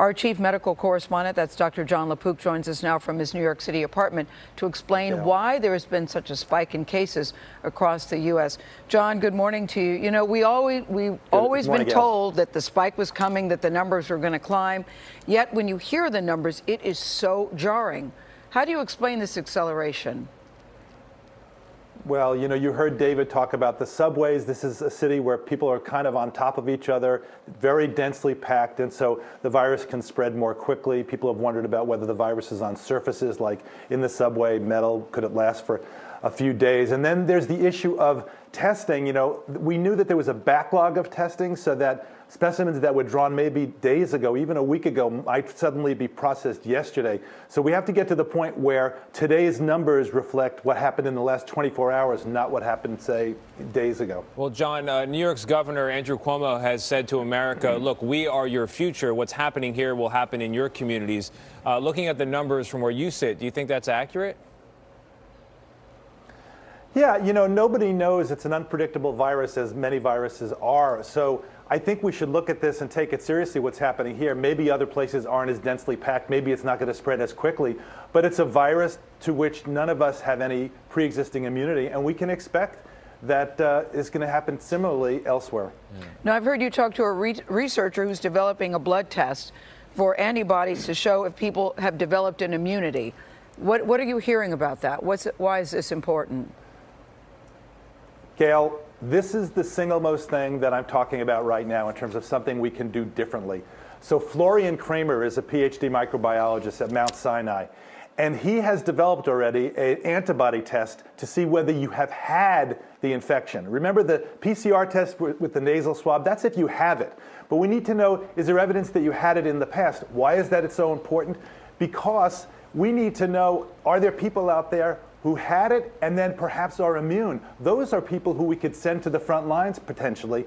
Our chief medical correspondent, that's Dr. Jon LaPook, joins us now from his New York City apartment to explain why there has been such a spike in cases across the U.S. John, good morning to you. You know, we've always been told that the spike was coming, that the numbers were going to climb. Yet when you hear the numbers, it is so jarring. How do you explain this acceleration? Well, you know, you heard David talk about the subways. This is a city where people are kind of on top of each other, very densely packed, and so the virus can spread more quickly. People have wondered about whether the virus is on surfaces like in the subway, metal, could it last for a few days? And then there's the issue of testing. You know, we knew that there was a backlog of testing, so that specimens that were drawn maybe days ago, even a week ago, might suddenly be processed yesterday. So we have to get to the point where today's numbers reflect what happened in the last 24 hours, not what happened, say, days ago. Well, John, New York's Governor Andrew Cuomo has said to America, look, we are your future. What's happening here will happen in your communities. Looking at the numbers from where you sit, do you think that's accurate? Yeah, you know, nobody knows. It's an unpredictable virus, as many viruses are. So I think we should look at this and take it seriously, what's happening here. Maybe other places aren't as densely packed. Maybe it's not going to spread as quickly. But it's a virus to which none of us have any pre-existing immunity, and we can expect that is going to happen similarly elsewhere. Now, I've heard you talk to a researcher who's developing a blood test for antibodies to show if people have developed an immunity. What are you hearing about that? Why is this important? Gail, this is the single most thing that I'm talking about right now in terms of something we can do differently. So Florian Kramer is a PhD microbiologist at Mount Sinai, and he has developed already an antibody test to see whether you have had the infection. Remember the PCR test with the nasal swab? That's if you have it. But we need to know, is there evidence that you had it in the past? Why is that so important? Because we need to know, are there people out there who had it and then perhaps are immune? Those are people who we could send to the front lines potentially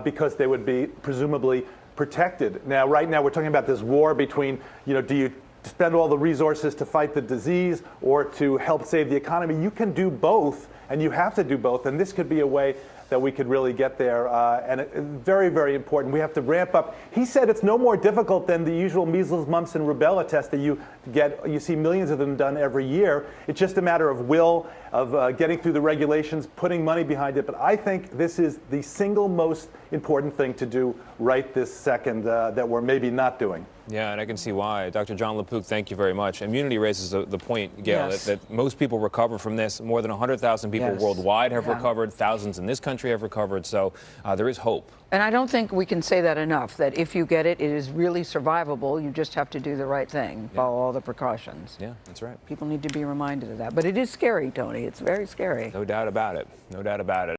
because they would be presumably protected. Now, right now we're talking about this war between, you know, do you spend all the resources to fight the disease or to help save the economy? You can do both, and you have to do both, and this could be a way that we could really get there, and very, very important. We have to ramp up. He said it's no more difficult than the usual measles, mumps, and rubella test that you get. You see millions of them done every year. It's just a matter of will, of getting through the regulations, putting money behind it. But I think this is the single most important thing to do right this second that we're maybe not doing. Yeah, and I can see why. Dr. Jon LaPook, thank you very much. Immunity raises the point, Gail, that most people recover from this. More than 100,000 people worldwide have recovered. Thousands in this country have recovered. So there is hope. And I don't think we can say that enough, that if you get it, it is really survivable. You just have to do the right thing, follow all the precautions. Yeah, that's right. People need to be reminded of that. But it is scary, Tony. It's very scary. No doubt about it. No doubt about it.